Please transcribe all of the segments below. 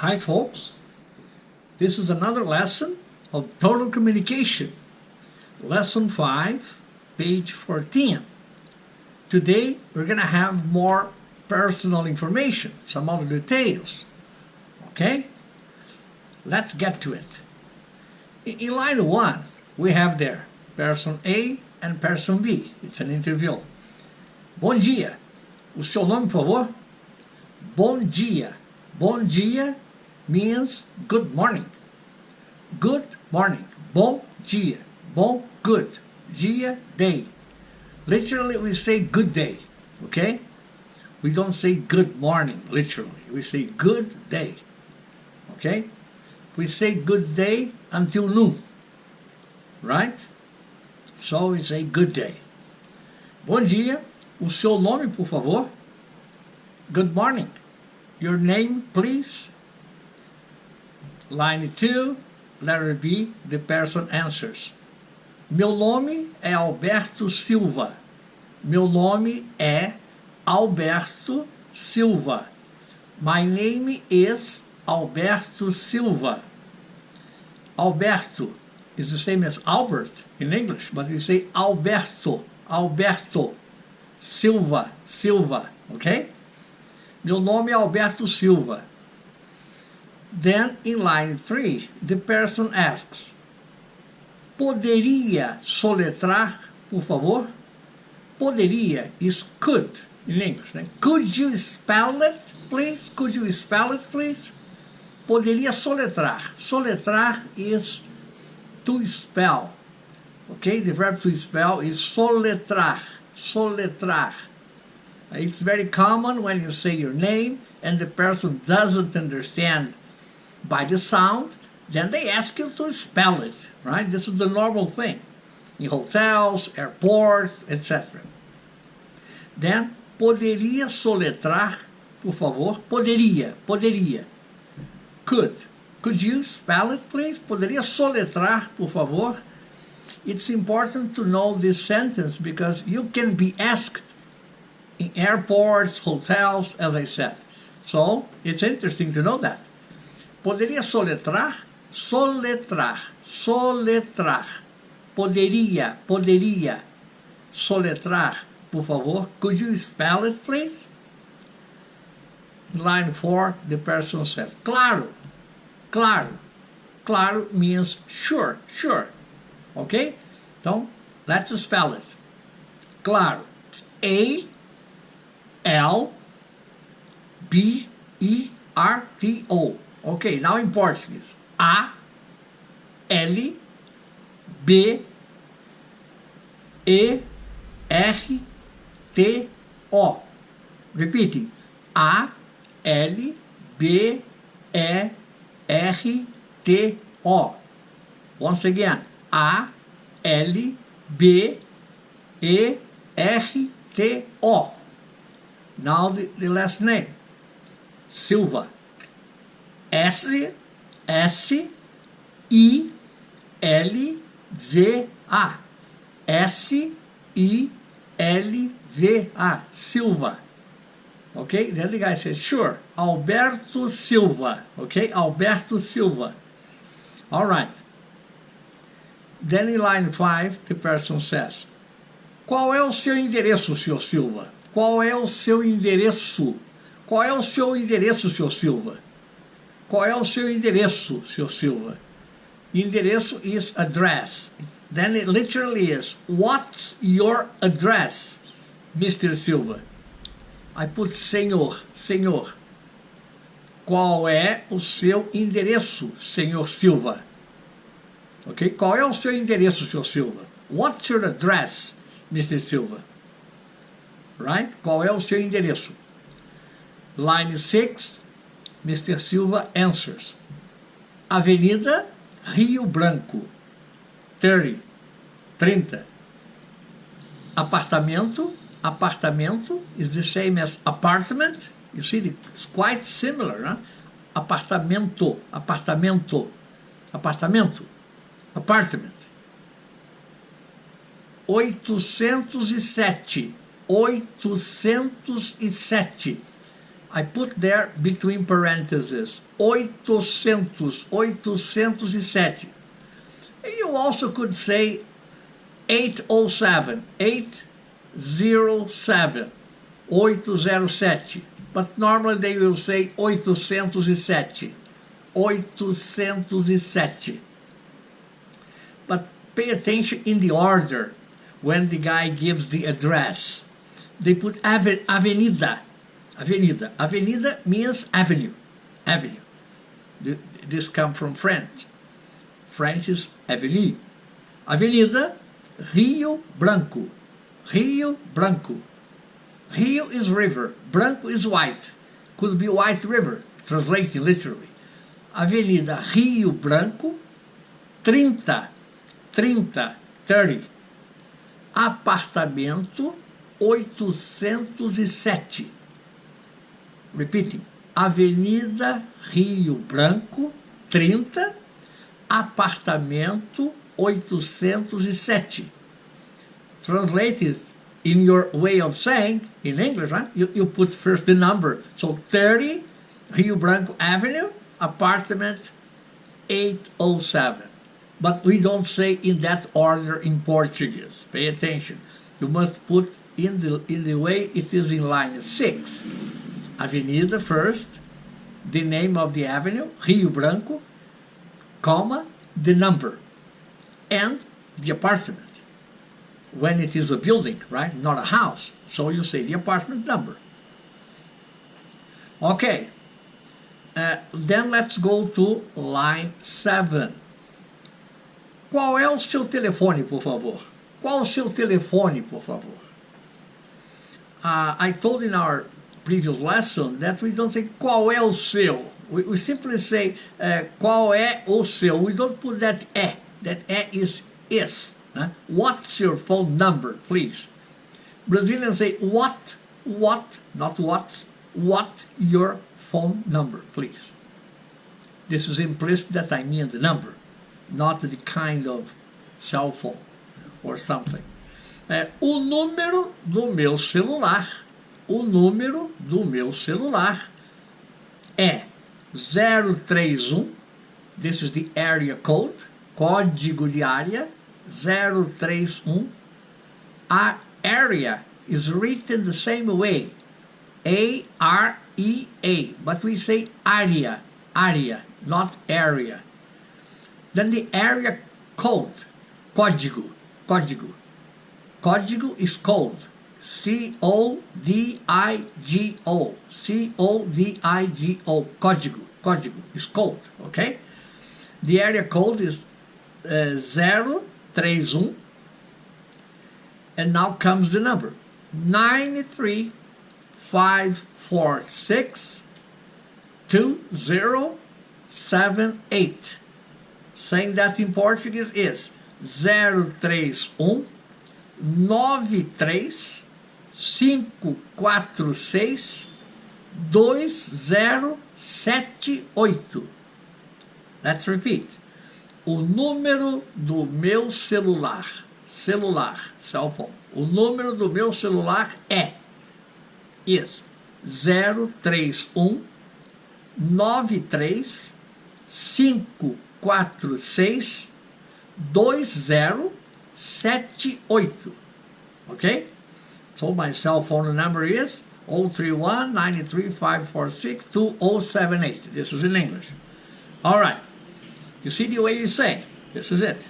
Hi folks, this is another lesson of total communication. Lesson 5, page 14. Today we're going to have more personal information, some other details. Okay? Let's get to it. In line 1, we have there person A and person B. It's an interview. Bom dia. O seu nome, por favor? Bom dia. Bom dia means good morning. Good morning. Bom dia. Bom, good. Dia, day. Literally, we say good day. Okay? We don't say good morning, literally. We say good day. Okay? We say good day until noon. Right? So we say good day. Bom dia. O seu nome, por favor? Good morning. Your name, please? Line 2, letter B, the person answers. Meu nome é Alberto Silva. Meu nome é Alberto Silva. My name is Alberto Silva. Alberto is the same as Albert in English, but we say Alberto, Alberto. Silva, Silva, okay? Meu nome é Alberto Silva. Then, in line 3, the person asks, poderia soletrar, por favor? Poderia is could in English. Né? Could you spell it, please? Could you spell it, please? Poderia soletrar. Soletrar is to spell. Okay? The verb to spell is soletrar. Soletrar. It's very common when you say your name and the person doesn't understand by the sound, then they ask you to spell it, right? This is the normal thing in hotels, airports, etc. Then, poderia soletrar, por favor? Poderia, poderia. Could. Could you spell it, please? Poderia soletrar, por favor? It's important to know this sentence because you can be asked in airports, hotels, as I said. So, it's interesting to know that. Poderia soletrar? Soletrar, soletrar. Poderia, poderia. Soletrar, por favor. Could you spell it, please? Line 4, the person says, claro, claro. Claro means sure, sure. Ok? Então, let's spell it. Claro. A-L-B-E-R-T-O. Ok, now in Portuguese. A-L-B-E-R-T-O. Repeating. A-L-B-E-R-T-O. Once again. A-L-B-E-R-T-O. Now the last name. Silva. S-I-L-V-A. S-I-L-V-A. Silva. Okay? Then the guy says, sure. Alberto Silva. Okay? Alberto Silva. All right. Then in line 5, the person says, qual é o seu endereço, Sr. Silva? Qual é o seu endereço? Qual é o seu endereço, Sr. Silva? Qual é o seu endereço, Sr. Silva? Endereço is address. Then it literally is, what's your address, Mr. Silva? I put senhor, senhor. Qual é o seu endereço, Sr. Silva? Ok? Qual é o seu endereço, Sr. Silva? What's your address, Mr. Silva? Right? Qual é o seu endereço? Line 6, Mr. Silva answers. Avenida Rio Branco, 30. Apartamento, apartamento is the same as apartment. You see, it's quite similar, né? Apartamento, apartamento, apartamento. Apartment. 807. 807. I put there between parentheses 800, 807. You also could say 807, 807, 807. But normally they will say 807, 807. But pay attention in the order when the guy gives the address. They put avenida. Avenida. Avenida means avenue. Avenue. This comes from French. French is avenue. Avenida Rio Branco. Rio Branco. Rio is river. Branco is white. Could be white river, translating literally. Avenida Rio Branco, 30. Apartamento 807. Repeating. Avenida Rio Branco, 30. Apartamento 807. Translated in your way of saying, in English, right? You put first the number. So 30 Rio Branco Avenue, apartment 807. But we don't say in that order in Portuguese. Pay attention. You must put in the way it is in line 6. Avenida first, the name of the avenue, Rio Branco, comma, the number, and the apartment. When it is a building, right? Not a house. So you say the apartment number. Okay. Then let's go to line 7. Qual é o seu telefone, por favor? Qual o seu telefone, por favor? I told in our previous lesson that we don't say qual é o seu. We simply say qual é o seu. We don't put that é. That é is. Huh? What's your phone number, please? Brazilians say what, not what's, what your phone number, please. This is implicit that I mean the number, not the kind of cell phone or something. O número do meu celular, o número do meu celular é 031, this is the area code, código de área, 031. Our area is written the same way, A-R-E-A, but we say area, not area. Then the area code, código. Código is code, C-O-D-I-G-O, C-O-D-I-G-O, código is code, okay? The area code is 031, and now comes the number 93546 2078. Saying that in Portuguese is 031 93 546 2078. Let's repeat. O número do meu celular, cell phone. O número do meu celular é 031 93 546 2078. Okay? So my cell phone number is 031 93 546 2078. This is in English. All right. You see the way you say. This is it.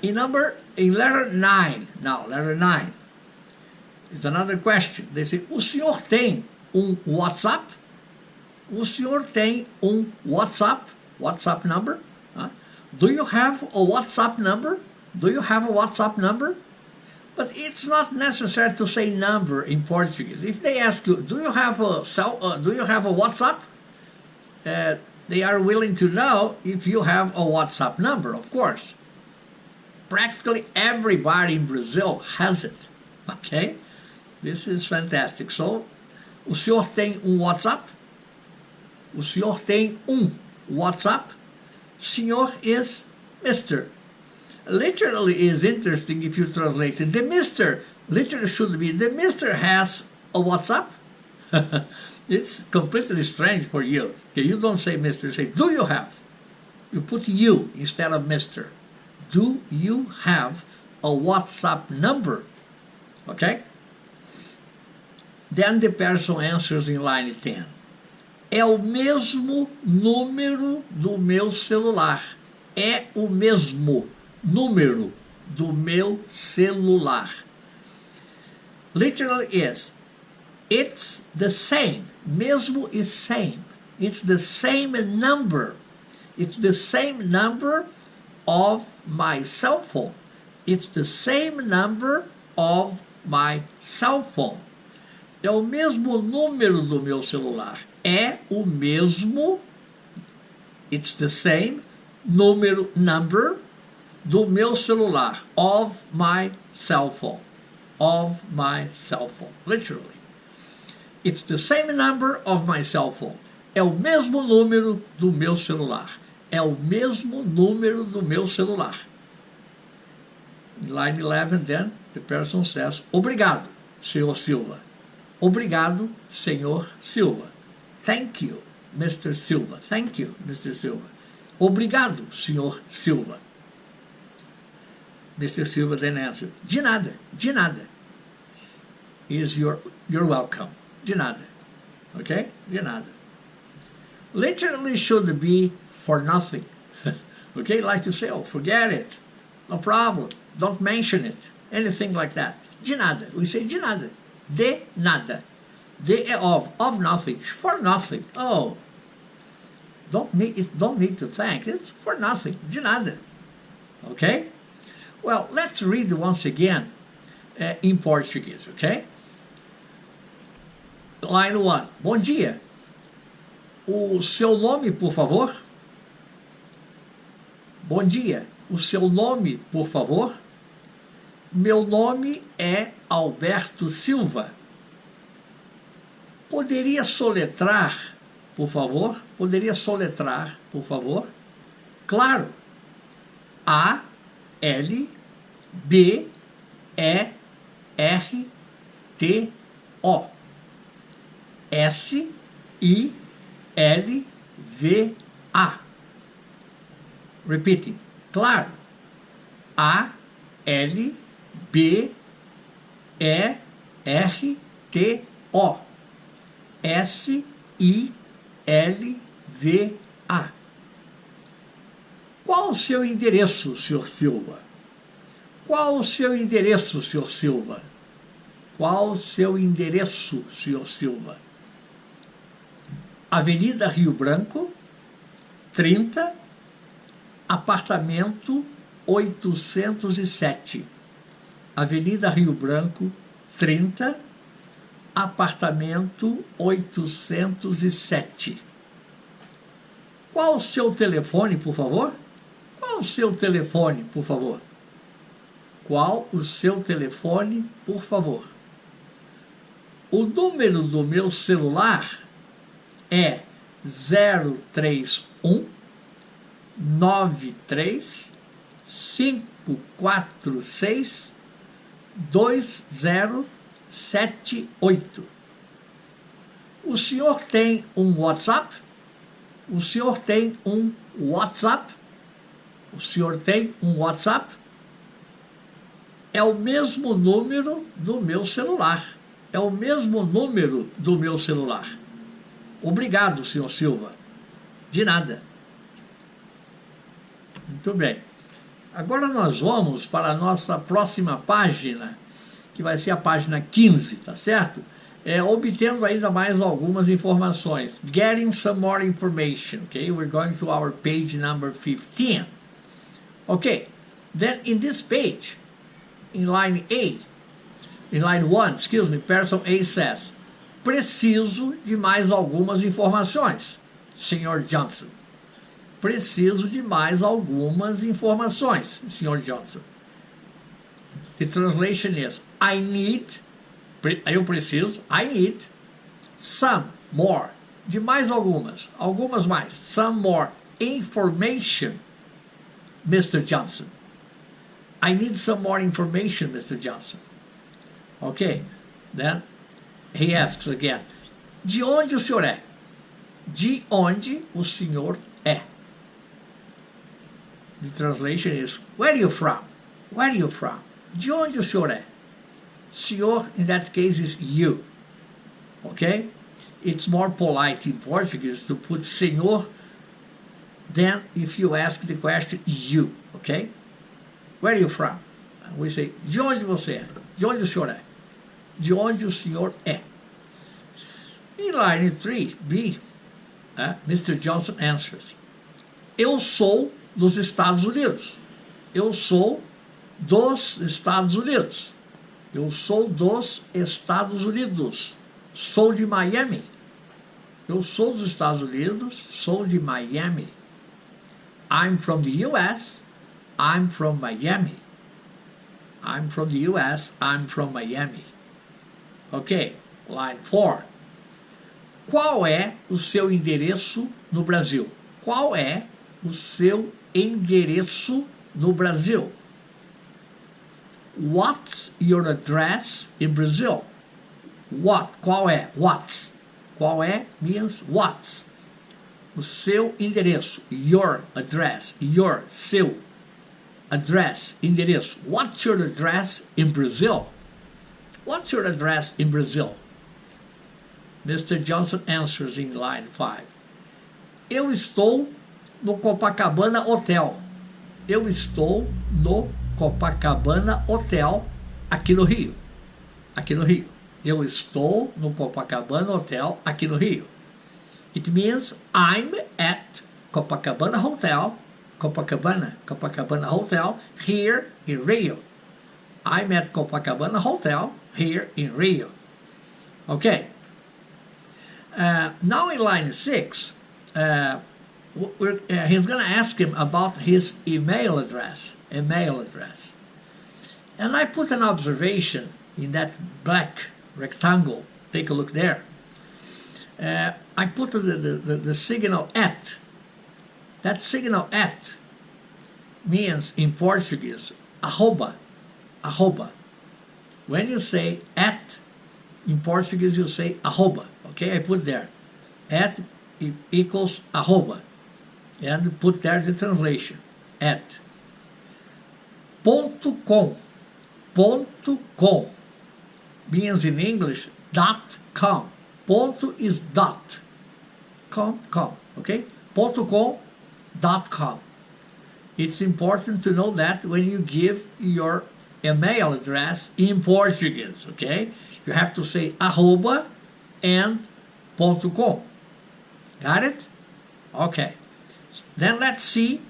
In letter 9. Now, letter 9. It's another question. They say, o senhor tem WhatsApp? O senhor tem WhatsApp? WhatsApp number? Do you have a WhatsApp number? Do you have a WhatsApp number? But it's not necessary to say number in Portuguese. If they ask you, do you have a WhatsApp? They are willing to know if you have a WhatsApp number, of course. Practically everybody in Brazil has it. Okay? This is fantastic. So, o senhor tem WhatsApp? O senhor tem WhatsApp? Senhor is Mr. Literally is interesting if you translate it. The Mr. literally should be, the Mr. has a WhatsApp? It's completely strange for you. Okay, you don't say Mr., you say, do you have? You put you instead of Mr. Do you have a WhatsApp number? Okay? Then the person answers in line 10. É o mesmo número do meu celular. É o mesmo número do meu celular. Literally is, it's the same. Mesmo is same. It's the same number. It's the same number of my cell phone. It's the same number of my cell phone. É o mesmo número do meu celular. É o mesmo, it's the same, number do meu celular. Of my cell phone. Of my cell phone. Literally. It's the same number of my cell phone. É o mesmo número do meu celular. É o mesmo número do meu celular. In line 11, then, the person says, obrigado, Sr. Silva. Obrigado, Sr. Silva. Thank you, Mr. Silva. Thank you, Mr. Silva. Obrigado, Sr. Silva. Mr. Silva then answered, de nada, de nada. Is you're welcome. De nada. Okay? De nada. Literally should be for nothing. Okay? Like you say, oh, forget it. No problem. Don't mention it. Anything like that. De nada. We say de nada. De nada. De of nothing. For nothing. Oh. Don't need to thank. It's for nothing. De nada. Okay? Well, let's read once again in Portuguese, okay? Line 1. Bom dia. O seu nome, por favor? Bom dia. O seu nome, por favor? Meu nome é Alberto Silva. Poderia soletrar, por favor? Poderia soletrar, por favor? Claro. A, L, B, E, R, T, O. S, I, L, V, A. Repeating. Claro. A, L, B, E, R, T, O. S, I, L, V, A. Qual o seu endereço, Sr. Silva? Qual o seu endereço, Sr. Silva? Qual o seu endereço, Sr. Silva? Avenida Rio Branco, 30, apartamento 807. Avenida Rio Branco, 30, apartamento 807. Qual o seu telefone, por favor? Qual o seu telefone, por favor? Qual o seu telefone, por favor? O número do meu celular é 031 93 546 2078. O senhor tem um WhatsApp? O senhor tem um WhatsApp? O senhor tem um WhatsApp? É o mesmo número do meu celular. É o mesmo número do meu celular. Obrigado, Sr. Silva. De nada. Muito bem. Agora nós vamos para a nossa próxima página, que vai ser a página 15, tá certo? Obtendo ainda mais algumas informações. Getting some more information, okay? We're going to our page number 15. Okay, then in this page, in line 1, person A says, preciso de mais algumas informações, Sr. Johnson. Preciso de mais algumas informações, Sr. Johnson. The translation is, I need some more, de mais algumas mais, some more information, Mr. Johnson. I need some more information, Mr. Johnson. Okay, then he asks again, De onde o senhor é? De onde o senhor é? The translation is, where are you from? Where are you from? De onde o senhor é? Senhor, in that case, is you. Okay? It's more polite in Portuguese to put senhor than if you ask the question you. Okay? Where are you from? We say, de onde você é? De onde o senhor é? De onde o senhor é? In line 3b, Mr. Johnson answers, eu sou dos Estados Unidos. Eu sou dos Estados Unidos. Eu sou dos Estados Unidos. Sou de Miami. Eu sou dos Estados Unidos. Sou de Miami. I'm from the US. I'm from Miami. I'm from the US. I'm from Miami. Ok. Line 4. Qual é o seu endereço no Brasil? Qual é o seu endereço no Brasil? What's your address in Brazil? What? Qual é? What's? Qual é means what's. O seu endereço. Your address. Your, seu. Address, endereço. What's your address in Brazil? What's your address in Brazil? Mr. Johnson answers in line 5. Eu estou no Copacabana Hotel. Eu estou no Copacabana Hotel, aqui no Rio. Aqui no Rio. Eu estou no Copacabana Hotel, aqui no Rio. It means I'm at Copacabana Hotel, Copacabana Hotel, here in Rio. I'm at Copacabana Hotel, here in Rio. Okay. Now in line 6, he's going to ask him about his email address. And I put an observation in that black rectangle. Take a look there. I put the signal at. That signal at means in Portuguese arroba. When you say at, in Portuguese you say arroba. Okay, I put there. At equals arroba. And put there the translation. At. .com. Means in English .com. Ponto is dot. Com. Okay? .com. It's important to know that when you give your email address in Portuguese. Okay? You have to say arroba and .com. Got it? Okay. Then let's see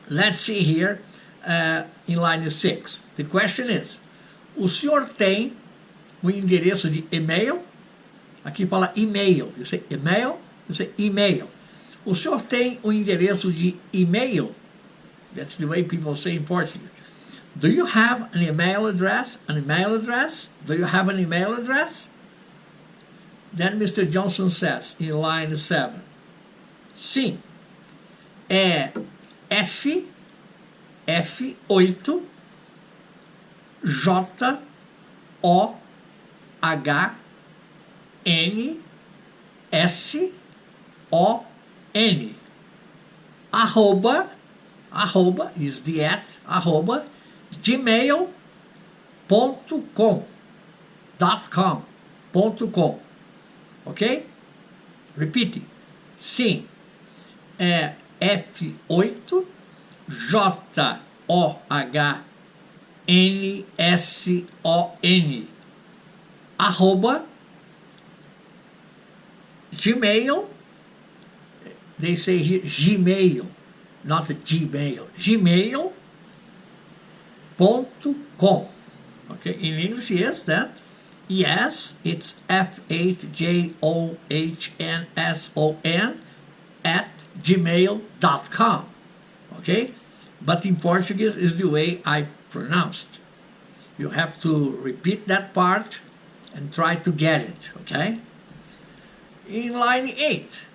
here in line 6. The question is, o senhor tem um endereço de e-mail? Aqui fala e-mail. You say email, you say email. O senhor tem um endereço de e-mail? That's the way people say in Portuguese. Do you have an email address? Do you have an email address? Then Mr. Johnson says in line 7, sim, é F8 JOHNSON arroba is the at arroba gmail.com. Ok? Repeat. Sim, é F8 JOHNSON arroba Gmail. They say here Gmail, not Gmail. Gmail.com. Okay, in English, yes, that. Yes, it's F8JOHNSON at gmail.com. Okay, but in Portuguese is the way I pronounced. You have to repeat that part and try to get it. Okay. In line 8,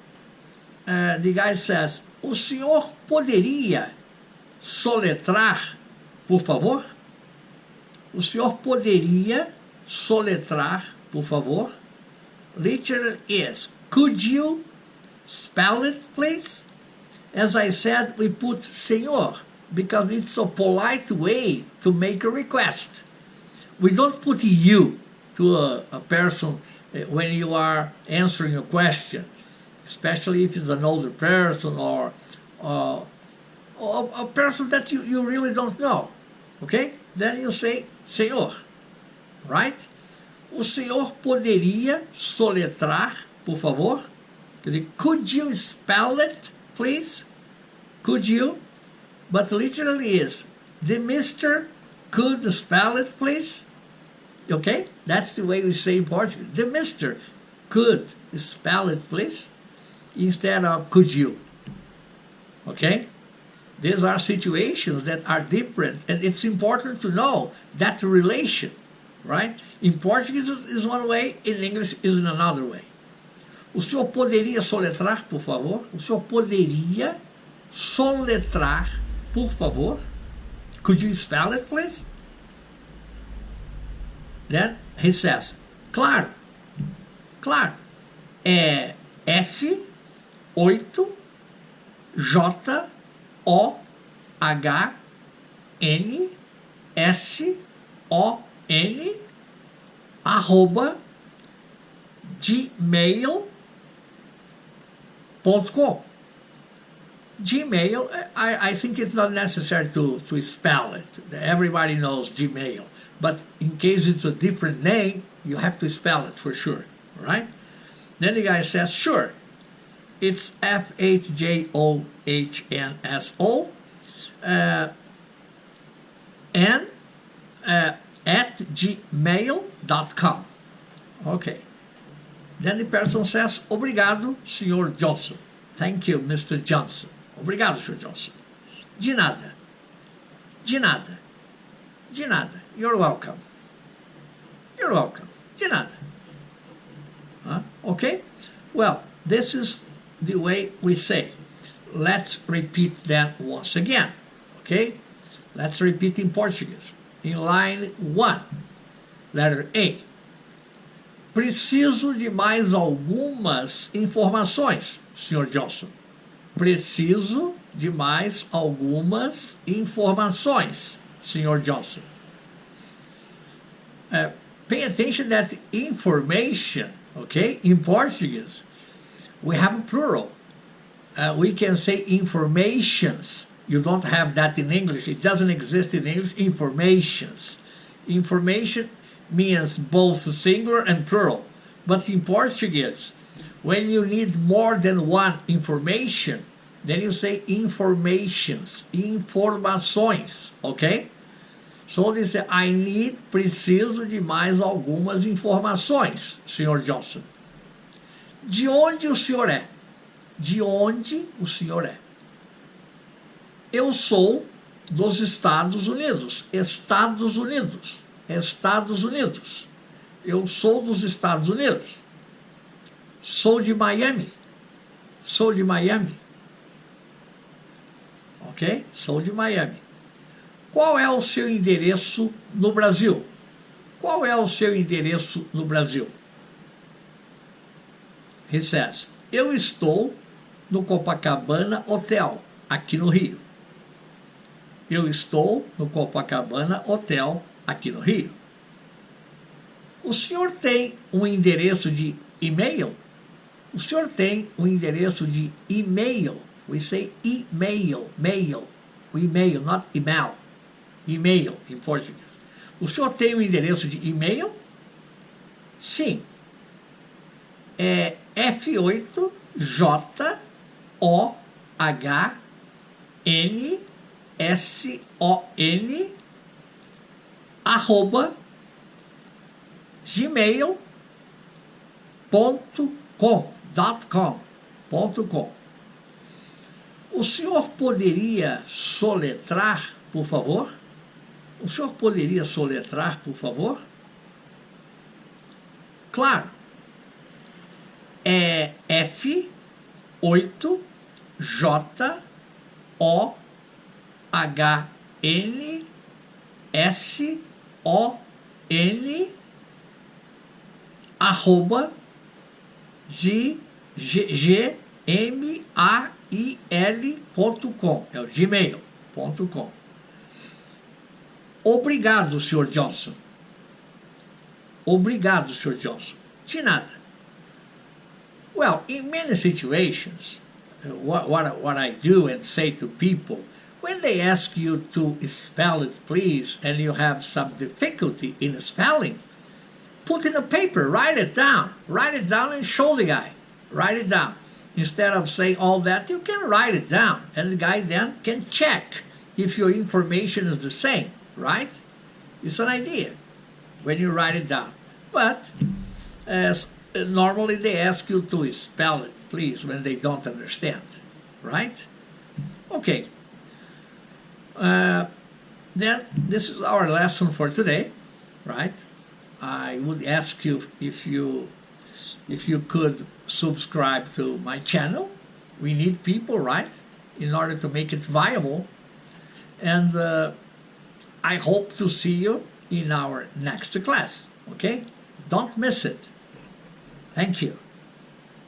the guy says, o senhor poderia soletrar, por favor? O senhor poderia soletrar, por favor? literally is, could you spell it, please? As I said, we put senhor because it's a polite way to make a request. We don't put you to a person when you are answering a question, especially if it's an older person or a person that you really don't know. Ok? Then you say senhor, right? O senhor poderia soletrar, por favor? Quer dizer, could you spell it, please? Could you? But literally is, the mister could spell it, please? Okay? That's the way we say in Portuguese. The mister could spell it, please? Instead of could you. Okay? These are situations that are different, and it's important to know that relation, right? In Portuguese is one way, in English is in another way. O senhor poderia soletrar, por favor? O senhor poderia soletrar, por favor? Could you spell it, please? Then he says, claro, claro, é F8JOHNSON arroba gmail.com. Gmail, I think it's not necessary to spell it. Everybody knows Gmail. But in case it's a different name, you have to spell it for sure, right? Then the guy says, sure, it's F8JOHNSO and at gmail.com. Okay. Then the person says, obrigado, Sr. Johnson. Thank you, Mr. Johnson. Obrigado, Sr. Johnson. De nada. De nada. De nada. You're welcome. You're welcome. De nada. Okay? Well, this is the way we say. Let's repeat that once again. Okay? Let's repeat in Portuguese. In line 1, letter A. Preciso de mais algumas informações, Sr. Johnson. Preciso de mais algumas informações, Sr. Johnson. Pay attention that information, okay, in Portuguese, we have a plural. We can say informations. You don't have that in English. It doesn't exist in English. Informations. Information means both singular and plural. But in Portuguese, when you need more than one information, then you say informations, informações, okay? So they say, I need, preciso de mais algumas informações, Sr. Johnson. De onde o senhor é? De onde o senhor é? Eu sou dos Estados Unidos. Estados Unidos. Estados Unidos. Eu sou dos Estados Unidos. Sou de Miami. Sou de Miami. Ok? Sou de Miami. Qual é o seu endereço no Brasil? Qual é o seu endereço no Brasil? He says, eu estou no Copacabana Hotel, aqui no Rio. Eu estou no Copacabana Hotel, aqui no Rio. O senhor tem um endereço de e-mail? O senhor tem um endereço de e-mail? We say e-mail, mail. E-mail, not email. E-mail, em português. O senhor tem um endereço de e-mail? Sim. É F8JOHNSON arroba gmail.com. O senhor poderia soletrar, por favor? O senhor poderia soletrar, por favor? Claro. É F8JOHNSON arroba gmail.com, é o gmail.com. Obrigado, Sr. Johnson. Obrigado, Sr. Johnson. De nada. Well, in many situations, what I do and say to people, when they ask you to spell it, please, and you have some difficulty in spelling, put in a paper, write it down and show the guy. Write it down. Instead of saying all that, you can write it down, and the guy then can check if your information is the same, right? It's an idea when you write it down. But as normally they ask you to spell it, please, when they don't understand, right? Okay. Then this is our lesson for today, right? I would ask you if you could subscribe to my channel. We need people, right, in order to make it viable. And I hope to see you in our next class, okay? Don't miss it. Thank you.